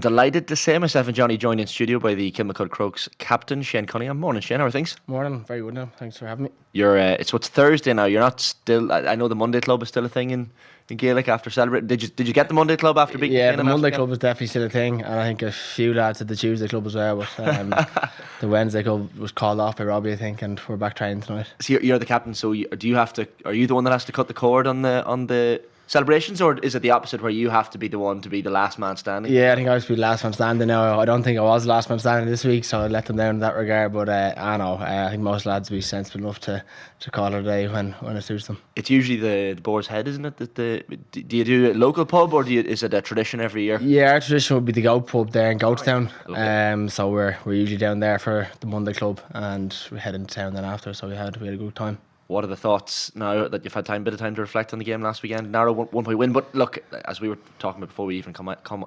am delighted to say myself and Johnny joined in studio by the Kilmacud Crokes captain, Shane Cunningham. Morning, Shane. How are things? Morning. Very good now. Thanks for having me. You're. It's Thursday now. You're not still. I know the Monday Club is still a thing in Gaelic after celebrating. Did you get the Monday Club after beating? Yeah, the Monday Club is definitely still a thing, and I think a few lads at the Tuesday Club as well. But the Wednesday Club was called off by Robbie, I think, and we're back training tonight. So you're the captain. So do you have to? Are you the one that has to cut the cord on the celebrations, or is it the opposite where you have to be the one to be the last man standing? Yeah, I think I was the last man standing now. I don't think I was the last man standing this week, so I let them down in that regard. But I think most lads will be sensible enough to call it a day when it suits them. It's usually the Boar's Head, isn't it? Do you do a local pub, or is it a tradition every year? Yeah, our tradition would be the Goat Pub there in Goatstown. Okay. So we're usually down there for the Monday Club, and we head into town then after. So we had a good time. What are the thoughts now that you've had bit of time to reflect on the game last weekend? Narrow one point win, but look, as we were talking about before we even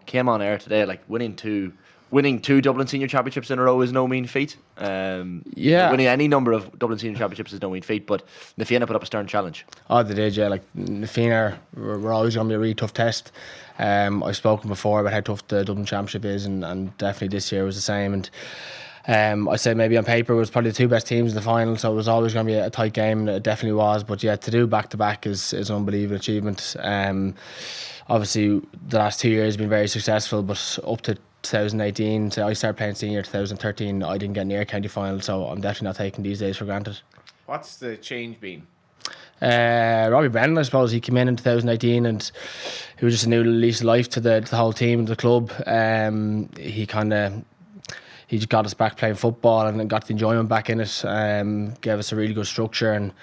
came on air today, like winning two Dublin Senior Championships in a row is no mean feat. Winning any number of Dublin Senior Championships is no mean feat, but Na Fianna put up a stern challenge. Oh, they did, yeah. Like Na Fianna were always going to be a really tough test. I've spoken before about how tough the Dublin Championship is, and definitely this year was the same. And I said maybe on paper it was probably the two best teams in the final, so it was always going to be a tight game, and it definitely was. But yeah, to do back to back is an unbelievable achievement. Obviously, the last 2 years have been very successful, but up to 2018, so I started playing senior 2013, I didn't get near county final, so I'm definitely not taking these days for granted. What's the change been? Robbie Brennan, I suppose, he came in 2018 and he was just a new lease of life to the whole team, the club. He just got us back playing football and got the enjoyment back in it. Gave us a really good structure, and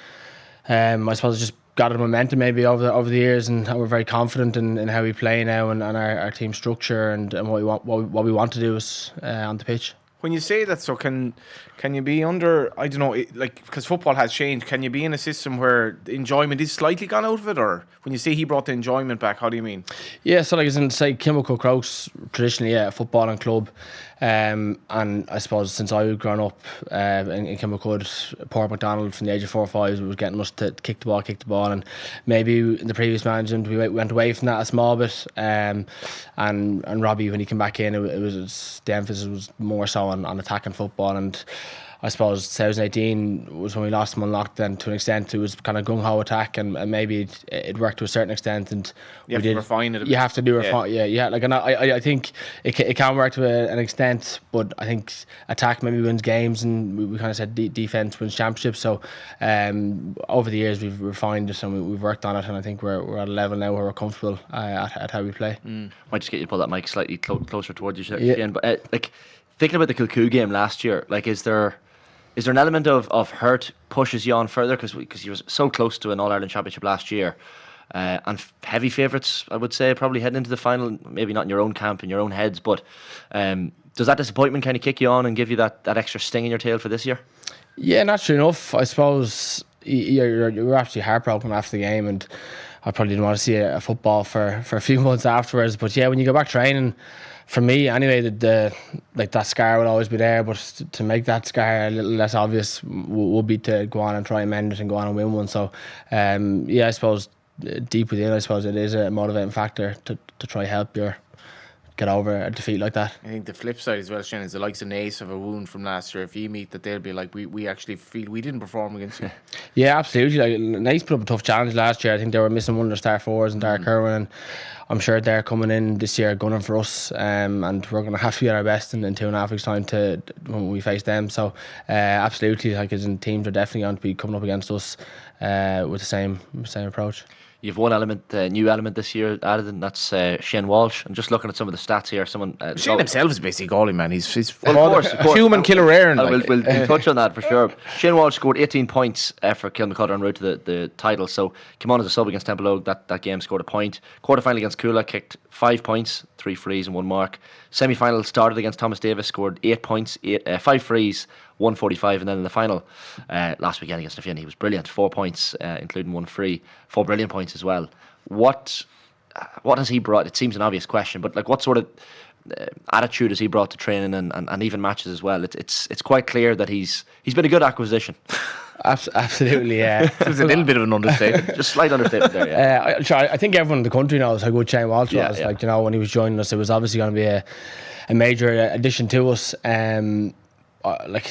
I suppose it just got a momentum maybe over the years, and we're very confident in how we play now and our team structure and what we want to do is on the pitch. When you say that, so can you be under, I don't know, like, because football has changed, can you be in a system where the enjoyment is slightly gone out of it? Or when you say he brought the enjoyment back, how do you mean? Yeah, so like as in, say, Kilmacud Crokes, traditionally, yeah, a footballing club. And I suppose since I was growing up in Kilmacud, Port MacDonald from the age of 4 or 5 was getting us to kick the ball, and maybe in the previous management we went away from that a small bit. And Robbie, when he came back in, it was the emphasis was more so on attacking football, and I suppose 2018 was when we lost him unlocked. Then to an extent it was kind of gung ho attack, and maybe it worked to a certain extent. And you have to refine it a bit. You have to do refine, yeah. Like, and I think it can work to an extent, but I think attack maybe wins games, and we kind of said defense wins championships. So over the years we've refined it and we've worked on it, and I think we're at a level now where we're comfortable at how we play. Might just get you to pull that mic slightly closer towards you, Shane. But like, thinking about the Kilcoo game last year, like, is there an element of hurt pushes you on further because you were so close to an All-Ireland Championship last year, and heavy favourites, I would say, probably heading into the final, maybe not in your own camp, in your own heads, but does that disappointment kind of kick you on and give you that extra sting in your tail for this year? Yeah, naturally enough. I suppose you're actually heartbroken after the game, and I probably didn't want to see a football for a few months afterwards. But yeah, when you go back training, for me anyway, that scar will always be there, but to make that scar a little less obvious would be to go on and try and mend it and go on and win one. So yeah, I suppose deep within, I suppose it is a motivating factor to try help your get over a defeat like that. I think the flip side as well, Shane, is the likes of Nace of a wound from last year. If you meet that, they'll be like, we actually feel we didn't perform against you. Yeah, absolutely. Like, Nace put up a tough challenge last year. I think they were missing one of their star forwards and Dark Irwin, and I'm sure they're coming in this year gunning for us, and we're going to have to get our best in 2.5 weeks' time when we face them. So absolutely, like, as in, teams are definitely going to be coming up against us with the same approach. You've one new element this year added, and that's Shane Walsh. And just looking at some of the stats here, Shane himself is basically goalie, man. He's well, of course. Human killer Aaron. We'll touch on that for sure. Shane Walsh scored 18 points for Kilmacud en route to the title. So came on as a sub against Temple that game, scored a point. Quarter-final against Coola, kicked 5 points, 3 frees and 1 mark. Semi-final started against Thomas Davis, scored 8 points, 5 frees, 145, and then in the final last weekend against Na Fianna, he was brilliant. 4 points, including 1 free, 4 brilliant points as well. What has he brought? It seems an obvious question, but like, what sort of attitude has he brought to training and even matches as well? It's quite clear that he's been a good acquisition. Absolutely, yeah. It was a little bit of an understatement. Just slight understatement there, yeah. I think everyone in the country knows how good Shane Walsh was. Yeah. Like, when he was joining us, it was obviously going to be a major addition to us. Like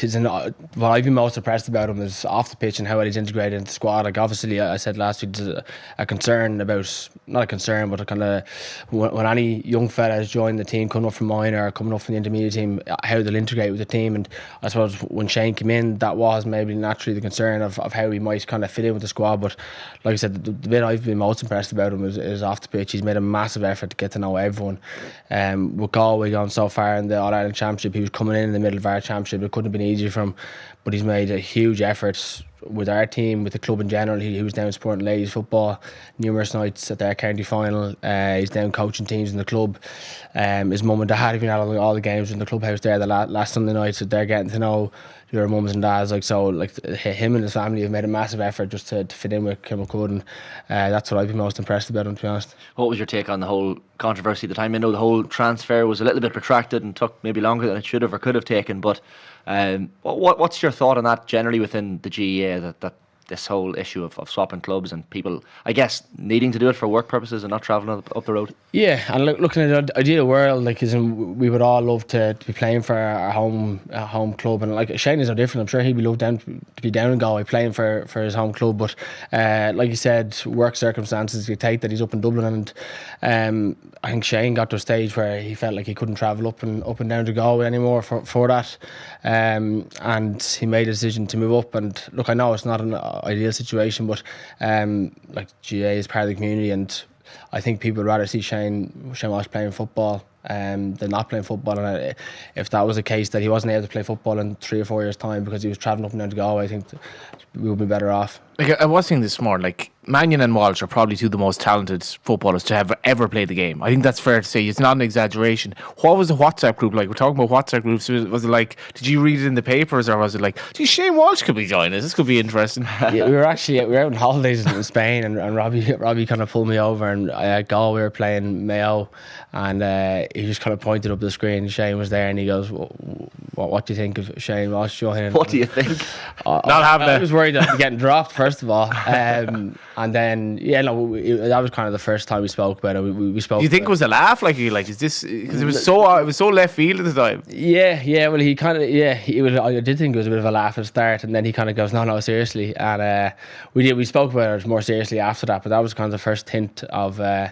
what I've been most impressed about him is off the pitch and how well he's integrated into the squad. Like, obviously, I said last week there's a concern about, not a concern, but a kind of when any young fella has joined the team, coming up from minor or coming up from the intermediate team, how they'll integrate with the team. And I suppose when Shane came in, that was maybe naturally the concern of how he might kind of fit in with the squad. But like I said, the bit I've been most impressed about him is off the pitch. He's made a massive effort to get to know everyone. With Galway going so far in the All-Ireland Championship, he was coming in the middle of our championship. It couldn't have been easier for him, but he's made a huge effort with our team, with the club in general. He was down supporting ladies football numerous nights at their county final. He's down coaching teams in the club. His mum and dad have been at all the games in the clubhouse there the last Sunday night, so they're getting to know your mums and dads. Him and his family have made a massive effort just to fit in with Kilmacud, and that's what I've been most impressed about him, to be honest. What was your take on the whole controversy at the time? I know the whole transfer was a little bit protracted and took maybe longer than it should have or could have taken, but what's your thought on that generally within the GEA, that this whole issue of swapping clubs and people, I guess, needing to do it for work purposes and not travelling up the road? Yeah, and looking at the ideal world, like, we would all love to be playing for our home club, and like Shane is no different. I'm sure he'd be loved to be down in Galway playing for his home club, but like you said, work circumstances dictate that he's up in Dublin, and I think Shane got to a stage where he felt like he couldn't travel up and down to Galway anymore for that, and he made a decision to move up. And look, I know it's not an ideal situation, but like, GA is part of the community, and I think people would rather see Shane Walsh playing football than not playing football. And if that was the case, that he wasn't able to play football in 3 or 4 years' time because he was travelling up and down to Galway, I think we would be better off. Like, I was saying this morning, like, Mannion and Walsh are probably two of the most talented footballers to have ever played the game. I think that's fair to say. It's not an exaggeration. What was the WhatsApp group like? We're talking about WhatsApp groups. Was it like, did you read it in the papers, or was it like, gee, Shane Walsh could be joining us? This could be interesting. Yeah, we were out on holidays in Spain, and Robbie kind of pulled me over, and at Galway we were playing Mayo, and he just kind of pointed up the screen. Shane was there, and he goes, "What do you think of Shane Walsh joining?" What do you think? I was worried that I'd be getting dropped, first of all, and then that was kind of the first time we spoke about it. We spoke. Do you think it was a laugh? Is this because it was so left field at the time? Yeah. Well, he kind of I did think it was a bit of a laugh at the start, and then he kind of goes, "No, seriously," and we spoke about it more seriously after that. But that was kind of the first hint of the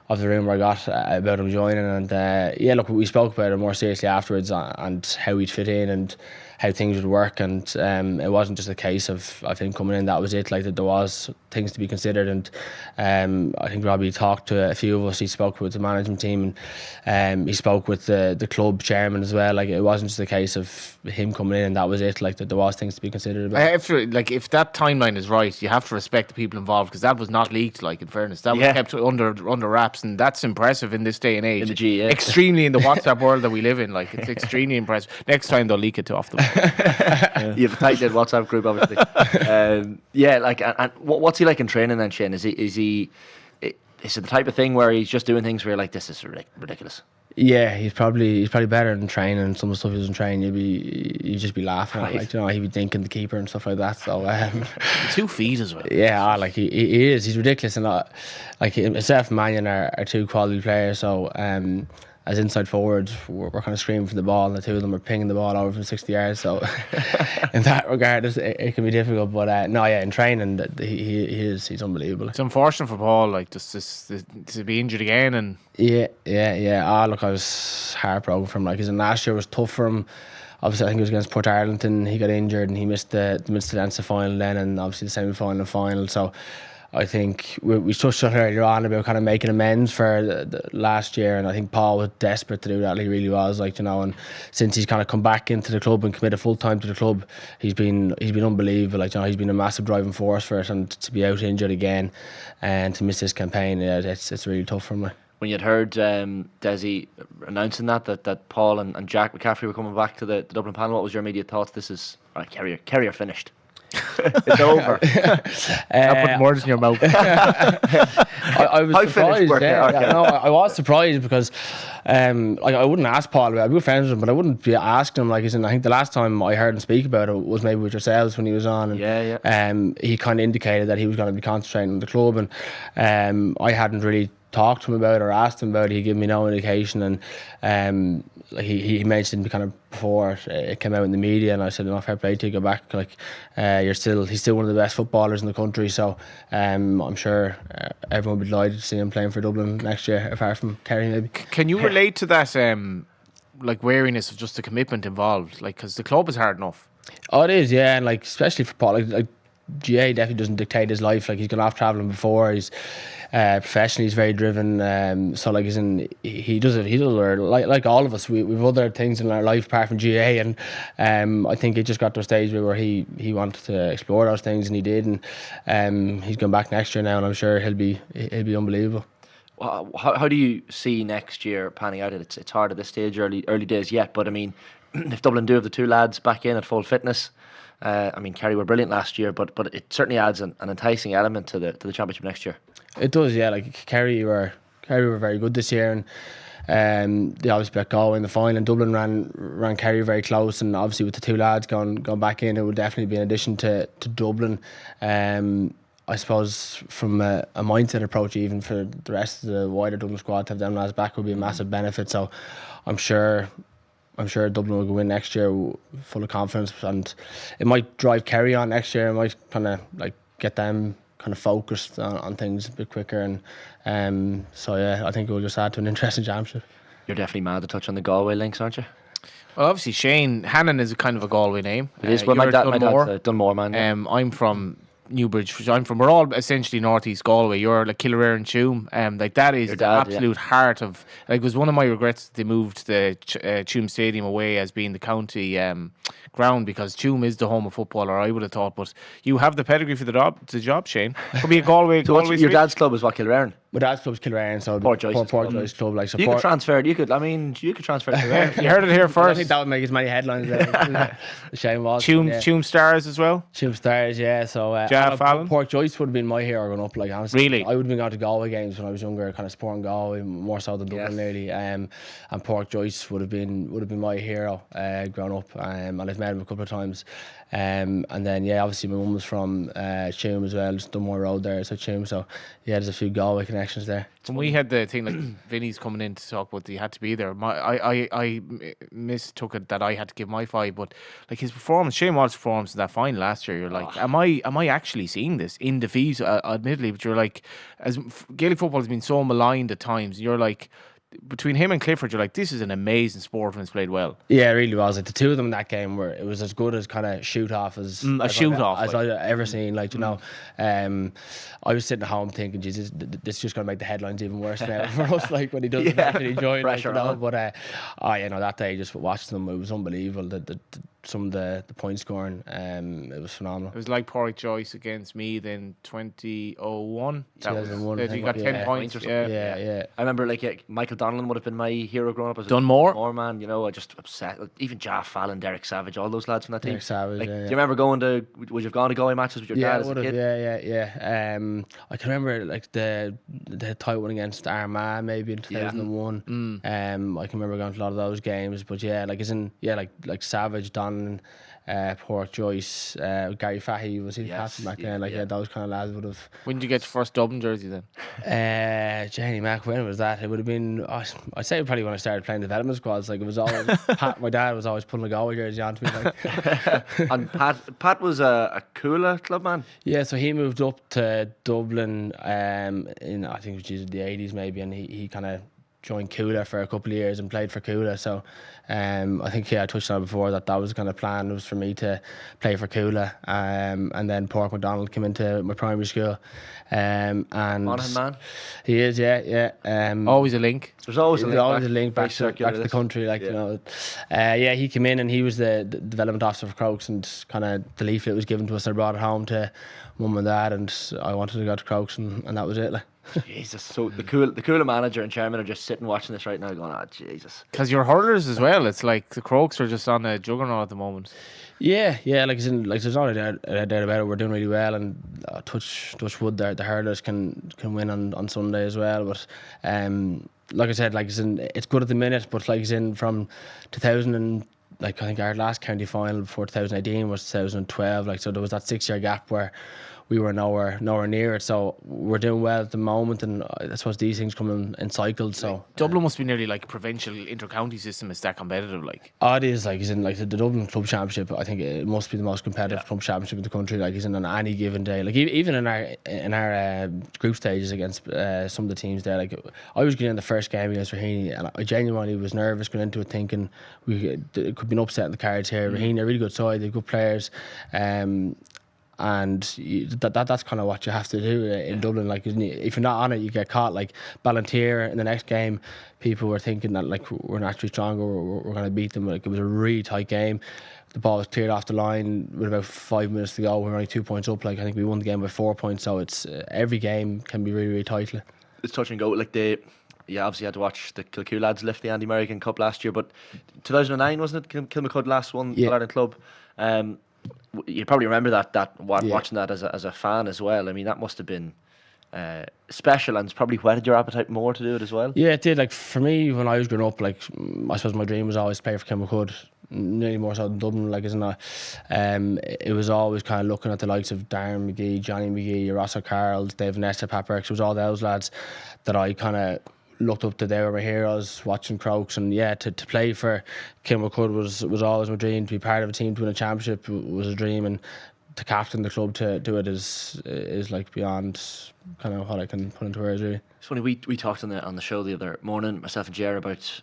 rumour I got about him joining, and we spoke about it more seriously afterwards, and how he'd fit in and how things would work, and it wasn't just a case of him coming in. That was it. Like, that there was things to be considered, and I think Robbie talked to a few of us. He spoke with the management team, and he spoke with the club chairman as well. Like, it wasn't just a case of him coming in and that was it. Like, that there was things to be considered about. If that timeline is right, you have to respect the people involved, because that was not leaked. Like, in fairness, that was kept under wraps, and that's impressive in this day and age. In the GEA. Extremely in the WhatsApp world that we live in. Like, it's extremely impressive. Next time they'll leak it to off them. You have a tight knit WhatsApp group, obviously. And what's he like in training then, Shane? Is it the type of thing where he's just doing things where you're like, this is ridiculous? Yeah, he's probably better than training, and some of the stuff he doesn't train, you'd just be laughing at, like, he'd be dinking the keeper and stuff like that. So 2 feet as well. Yeah, like he is. He's ridiculous, and like himself and Mannion are 2 quality players. So as inside forwards, we're kind of screaming for the ball, and the 2 of them are pinging the ball over from 60 yards. So in that regard, it can be difficult. But in training, he's unbelievable. It's unfortunate for Paul, like, just to be injured again, and yeah. Look, I was heartbroken for him. Like, his last year was tough for him. Obviously, I think it was against Port Arlington. He got injured and he missed the Leinster final then, and obviously the semi-final and final. So I think we touched on earlier on about kind of making amends for the last year, and I think Paul was desperate to do that. He really was, and since he's kind of come back into the club and committed full time to the club, he's been unbelievable. He's been a massive driving force for it, and to be out injured again and to miss this campaign, it's really tough for him. When you'd heard Desi announcing that Paul and Jack McCaffrey were coming back to the Dublin panel, what was your immediate thoughts? This is Kerry are finished. It's over. I'll put words in your mouth. I was I finished surprised. work, Yeah, okay. no, I was surprised because, like, I wouldn't ask Paul about it. I'd be good friends with him, but I wouldn't be asking him. Like, I think the last time I heard him speak about it was maybe with yourselves when he was on, and he kind of indicated that he was going to be concentrating on the club, and I hadn't really talked to him about it or asked him about it. He gave me no indication, and like he mentioned kind of before it came out in the media, and I said, "No, fair play to you, go back. Like, he's still one of the best footballers in the country." So I'm sure everyone would be delighted to see him playing for Dublin next year, apart from Kerry maybe. Can you relate to that, like, wariness of just the commitment involved? Like, because the club is hard enough. Oh, it is, yeah, and like especially for Paul, like GA definitely doesn't dictate his life. Like, he's gone off travelling before. He's professionally, he's very driven. So like, he does it. Like all of us. We've other things in our life apart from GA, and I think it just got to a stage where he wanted to explore those things, and he did. And he's going back next year now, and I'm sure he'll be unbelievable. Well, how do you see next year panning out? It's hard at this stage, early days yet. But I mean, if Dublin do have the two lads back in at full fitness. I mean, Kerry were brilliant last year, but it certainly adds an enticing element to the championship next year. It does, yeah. Like Kerry were very good this year, and they obviously beat Galway in the final. And Dublin ran Kerry very close, and obviously with the two lads going back in, it would definitely be an addition to Dublin. I suppose from a mindset approach, even for the rest of the wider Dublin squad, to have them lads back would be a massive benefit. So I'm sure Dublin will go in next year full of confidence, and it might drive Kerry on next year. It might kind of like get them kind of focused on things a bit quicker, and so yeah, I think it will just add to an interesting championship. You're definitely mad to touch on the Galway links, aren't you? Well, obviously Shane Hannon is a kind of a Galway name. It is. Well, my dad's a Dunmore man. Yeah. I'm from Newbridge, which I'm from. We're all essentially northeast Galway. You're like Killare and Tuam. Like, that is the absolute heart of. Like, it was one of my regrets that they moved the Tuam Stadium away as being the county ground, because Tuam is the home of football, or I would have thought. But you have the pedigree for the job, Shane. Could be a Galway. So Galway your dad's club is what, Killare? My dad's club's Killare, so Port Joyce's club. Like, so you could transfer. You could transfer to Killare. You heard it here first. I think that would make as many headlines as Shane Walsh. Tuam Stars as well. Tuam Stars, yeah. So Port Joyce would have been my hero growing up. Like, honestly, really, I would have been going to Galway games when I was younger, kind of supporting Galway more so than Dublin, nearly. And Port Joyce would have been my hero growing up. And I've met him a couple of times. And then obviously my mum was from Tuam as well, just Dunmore Road there, so Tuam. So there's a few Galway connections there. When we had the thing, like, Vinny's coming in to talk about, he had to be there. I mistook it that I had to give my 5, but like his performance, Shane Walsh's performance in that final last year, you're like, am I actually seeing this in defeat? Admittedly, but you're like, as Gaelic football has been so maligned at times, you're like, between him and Clifford, you're like, this is an amazing sport when it's played well. Yeah, it really was. Like, the two of them in that game it was as good as kind of shoot off as I've ever seen. Like, you know, I was sitting at home thinking, Jesus, this is just going to make the headlines even worse now for us. Like, when he doesn't actually join, pressure, like, you know. But that day, just watching them, it was unbelievable. Some of the point scoring, it was phenomenal. It was like Port Joyce against Meath in 2001. 2001. He got 10 points or something. Yeah. I remember, like, Michael Donnellan would have been my hero growing up as Dunmore. a Dunmore man. You know, I just upset. Even Jaff Fallon, Derek Savage, all those lads from that team. Derek Savage, like, do you remember would you have gone to Galway matches with your dad as a kid? Yeah. I can remember, like, the tight one against Armagh maybe in 2001. I can remember going to a lot of those games. But like Savage, Don. Port Joyce, Gary Fahey was he captain back then? Like, those kind of lads would have. When did you get your first Dublin jersey then? Jenny Mac, when was that? It would have been, I'd say probably when I started playing development squads. Like, it was always my dad was always pulling a Galway jersey on to me. Like. And Pat was a Coola club man. Yeah, so he moved up to Dublin in, I think it was the 80s maybe, and he kind of joined Coola for a couple of years and played for Coola. So I think I touched on it before that was the kind of plan, was for me to play for Coola, and then Pork MacDonald came into my primary school, and Monaghan man, he is, always a link. There's always a link back to the country, like, you know. He came in and he was the development officer for Crokes, and kind of the leaflet was given to us. I brought it home to mum and dad, and I wanted to go to Crokes, and that was it. Like. Jesus. So the cooler manager and chairman are just sitting watching this right now, going, "Oh Jesus." Because your hurlers as well. It's like the Crokes are just on a juggernaut at the moment. Yeah, like there's not a doubt about it. We're doing really well, and touch wood there. The hurlers can win on Sunday as well. But like I said, it's good at the minute. But from 2000 and I think our last county final before 2018 was 2012. So there was that 6 year gap where we were nowhere near it. So we're doing well at the moment, and I suppose these things come in cycles. So Dublin must be nearly like a provincial inter-county system. It's that competitive, like. oh, it is the Dublin Club Championship. I think it must be the most competitive club championship in the country. On any given day, even in our group stages against some of the teams there. I was getting in the first game against Raheny, and I genuinely was nervous going into it, thinking it could be an upset in the cards here. Raheny, a really good side, they've good players. And that's kind of what you have to do in Dublin. If you're not on it, you get caught. Ballantyre in the next game, people were thinking that we're naturally stronger, we're going to beat them. It was a really tight game. The ball was cleared off the line with about 5 minutes to go. We were only 2 points up. I think we won the game by 4 points. So it's every game can be really, really tight. It's touch and go. You obviously had to watch the Kilmacud lads lift the Andy-American Cup last year, but 2009 wasn't it? Kilmacud last won the Ireland club. You probably remember watching that as a fan as well. I mean, that must have been special, and it's probably whetted your appetite more to do it as well. Yeah, it did. For me, when I was growing up, I suppose my dream was always to play for Kilmacud, nearly more so than Dublin. It was always kind of looking at the likes of Darren McGee, Johnny McGee, Ross O'Carroll, Dave Nesta, Pat Burks. It was all those lads that I kind of looked up to. They were my heroes, watching Crokes, and to play for Kilmacud was always my dream. To be part of a team to win a championship was a dream, and to captain the club to do it is beyond kind of what I can put into words, really. It's funny, we talked on the show the other morning, myself and Jer, about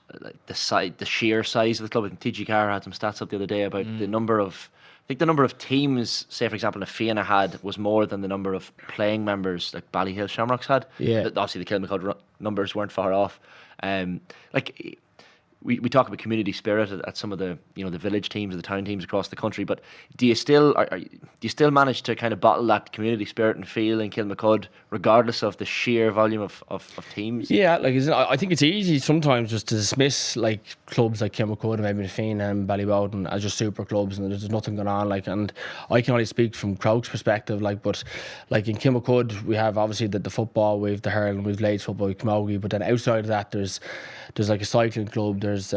the sheer size of the club. I think TG Carr had some stats up the other day about the number of teams, say for example, Na Fianna had was more than the number of playing members like Ballyhill Shamrocks had. Yeah. Obviously the Kilmacud numbers weren't far off. We talk about community spirit at some of the the village teams or the town teams across the country, but do you still manage to kind of bottle that community spirit and feel in Kilmacud regardless of the sheer volume of teams? Yeah, I think it's easy sometimes just to dismiss clubs like Kilmacud and maybe Na Fianna and Ballybowden as just super clubs and there's nothing going on. And I can only speak from Crokes' perspective. But in Kilmacud we have obviously the football, we've the hurling, we've ladies football, we've camogie, but then outside of that there's a cycling club, there's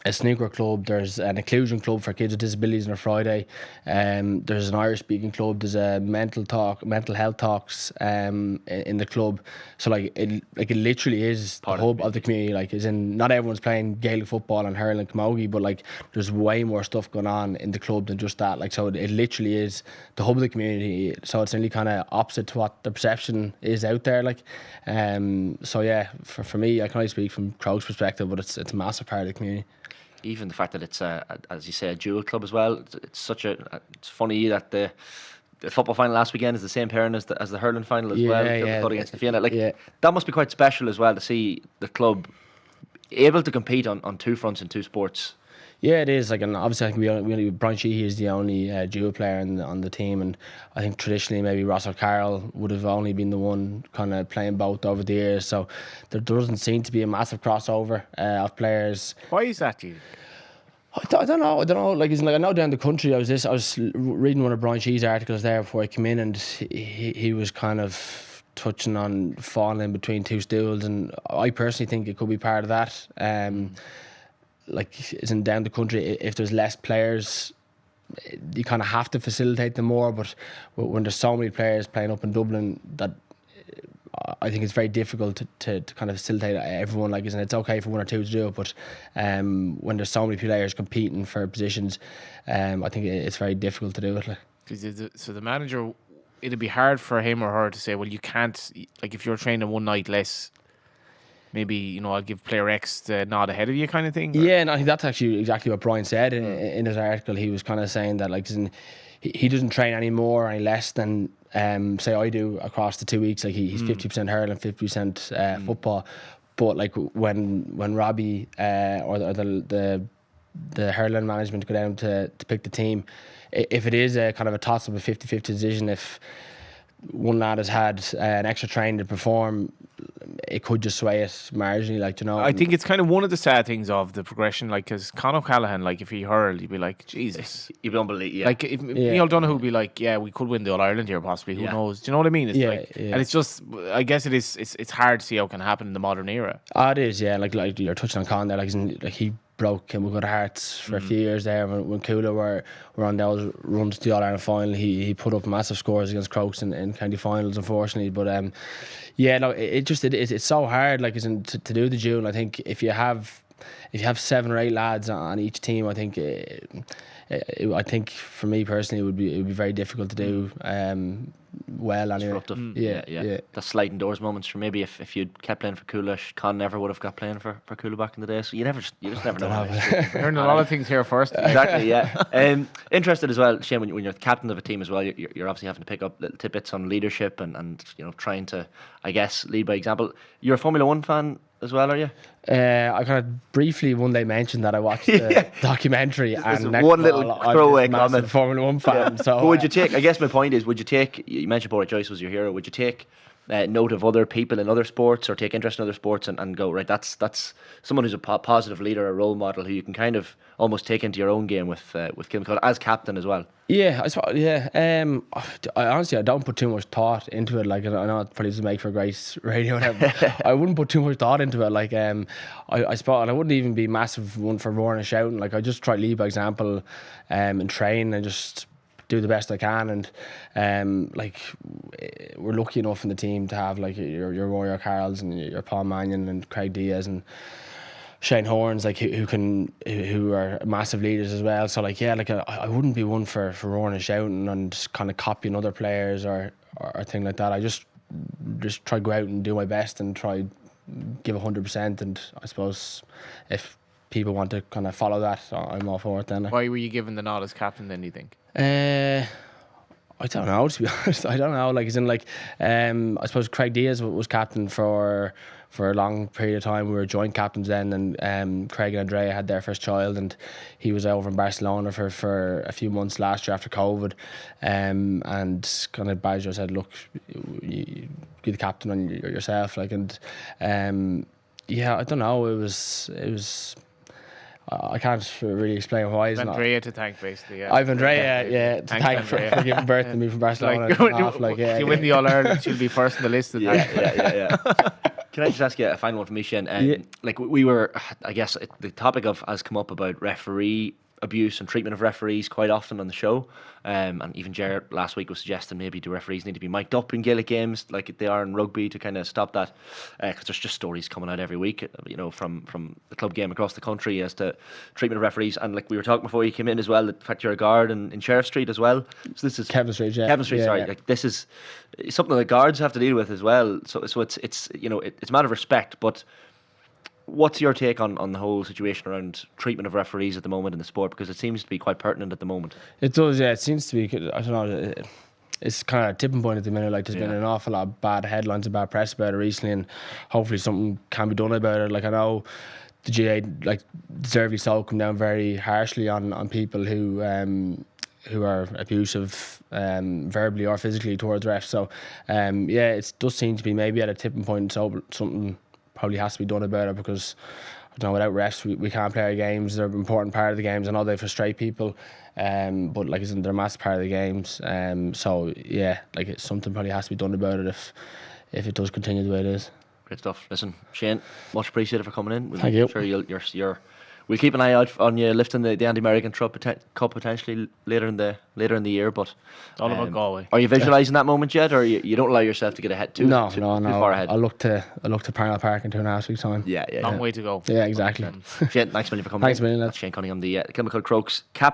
a snooker club, there's an inclusion club for kids with disabilities on a Friday, there's an Irish speaking club, there's a mental health talks in the club. So it literally is the hub of the community. As in, not everyone's playing Gaelic football and hurling and camogie, but there's way more stuff going on in the club than just that. So it literally is the hub of the community. So it's really kind of opposite to what the perception is out there. So yeah, for me, I can only speak from Crokes' perspective, but it's a massive part of the community. Even the fact that it's as you say, a dual club as well. It's funny that the football final last weekend is the same pairing as the hurling final as well. Against Na Fianna. That must be quite special as well to see the club able to compete on two fronts in two sports. Yeah, it is. And obviously, I think Brian Sheehy is the only dual player on the team, and I think traditionally maybe Ross O'Carroll would have only been the one kind of playing both over the years. So there doesn't seem to be a massive crossover of players. Why is that, you? I don't know. I know down the country, I was reading one of Brian Sheehy's articles there before I came in, and he was kind of touching on falling in between two stools, and I personally think it could be part of that. Isn't down the country, if there's less players, you kind of have to facilitate them more. But when there's so many players playing up in Dublin, that I think it's very difficult to kind of facilitate everyone. And it's okay for one or two to do it, but when there's so many players competing for positions, I think it's very difficult to do it. So the manager, it'd be hard for him or her to say, well, you can't, if you're training one night less, maybe, I'll give player X the nod ahead of you kind of thing? Yeah, and I think that's actually exactly what Brian said in his article. He was kind of saying that he doesn't train any more or any less than say I do across the 2 weeks. He's 50% hurling, 50% football. But when Robbie or the hurling management go down to pick the team, if it is a kind of a toss-up, a 50-50 decision, if one lad has had an extra training to perform, it could just sway it marginally, like, you know. I think it's kind of one of the sad things of the progression, like, because Conor O'Callaghan, like, if he hurled, you'd be like, Jesus. You'd be unbelievable. Yeah. Like, if Neil Donoghue would be like, yeah, we could win the All-Ireland here, possibly. Who knows? Do you know what I mean? It's and it's just, I guess it's hard to see how it can happen in the modern era. It is, yeah. Like you're touching on Con there, like he broke Kilmacud hearts for a few years there when Coola were on those runs to the All-Ireland final. He put up massive scores against Crokes in county finals, unfortunately. But yeah, no, it's so hard, like, to do the duel. I think if you have 7 or 8 lads on each team, I think I think for me personally it would be very difficult to do well anyway. Disruptive. Yeah. The sliding doors moments for maybe if you'd kept playing for Coola, Con never would have got playing for Coola back in the day. So you just never know. Learned a lot of things here first. Exactly, yeah. Interested as well, Shane, when you're the captain of a team as well, you're obviously having to pick up little tidbits on leadership and you know, trying to, I guess, lead by example. You're a Formula 1 fan as well, are you? I kind of briefly one day mentioned that I watched the documentary, and next one little throwaway comment. Formula 1 fan. So, but would you take? I guess my point is, would you take? You mentioned Bora Joyce was your hero. Would you take note of other people in other sports, or take interest in other sports, and go, right? That's someone who's a positive leader, a role model, who you can kind of almost take into your own game with Kilmacud as captain as well. Yeah, I suppose. Yeah, I honestly don't put too much thought into it. Like, I know it probably doesn't make for great radio. I wouldn't put too much thought into it. Like, I suppose, and I wouldn't even be massive one for roaring and shouting. Like, I just try to lead by example, and train and just do the best I can. And like, we're lucky enough in the team to have like your Rory O'Carrolls and your Paul Mannion and Craig Diaz and Shane Horns, like who are massive leaders as well. So like, yeah, like I wouldn't be one for roaring and shouting and kind of copying other players or thing like that. I just try to go out and do my best and try give 100%. And I suppose if people want to kind of follow that, I'm all for it then. Why were you given the nod as captain then, do you think? I don't know, to be honest. I don't know. Like, as in, like, I suppose Craig Diaz was captain for a long period of time. We were joint captains then, and Craig and Andrea had their first child, and he was over in Barcelona for a few months last year after COVID. And kind of Baggio said, look, you be the captain on yourself. Like, and yeah, I don't know. It was. I can't really explain why. Andrea to thank, basically. Yeah. I've Andrea, to thank for giving birth to me from Barcelona. If you win the All Ireland, she'll be first on the list. Yeah. Can I just ask you a final one from me, Shane? Like, we were, I guess, the topic has come up about referee abuse and treatment of referees quite often on the show. And even Jared last week was suggesting maybe the referees need to be mic'd up in Gaelic games like they are in rugby to kind of stop that. Because there's just stories coming out every week, you know, from the club game across the country as to treatment of referees. And like we were talking before you came in as well, the fact you're a guard in Sheriff Street as well. So this is Kevin Street, Kevin Street, sorry. Like, this is something that guards have to deal with as well. So it's you know, it's a matter of respect, but what's your take on the whole situation around treatment of referees at the moment in the sport? Because it seems to be quite pertinent at the moment. It does, yeah. It seems to be, I don't know, it's kind of a tipping point at the minute. Like, there's been an awful lot of bad headlines and bad press about it recently, and hopefully something can be done about it. Like, I know the GA, like, deservedly so, come down very harshly on people who are abusive verbally or physically towards refs. So yeah, it does seem to be maybe at a tipping point. So something probably has to be done about it, because I don't know, without refs we can't play our games. They're an important part of the games. I know they frustrate people, but like, they're a massive part of the games. So yeah, like, something probably has to be done about it if it does continue the way it is. Great stuff. Listen, Shane, much appreciated for coming in. Thank you. I'm sure we'll keep an eye out on you lifting the Andy-American Cup potentially later in the year. But all about Galway. Are you visualising that moment yet, or you don't allow yourself to get ahead too far ahead? I look to Parnell Park in 2.5 weeks' time. Yeah. Long way to go. Yeah, exactly. Shane, thanks a million for coming. Thanks a million. That's Shane Cunningham, the Kilmacud Crokes captain.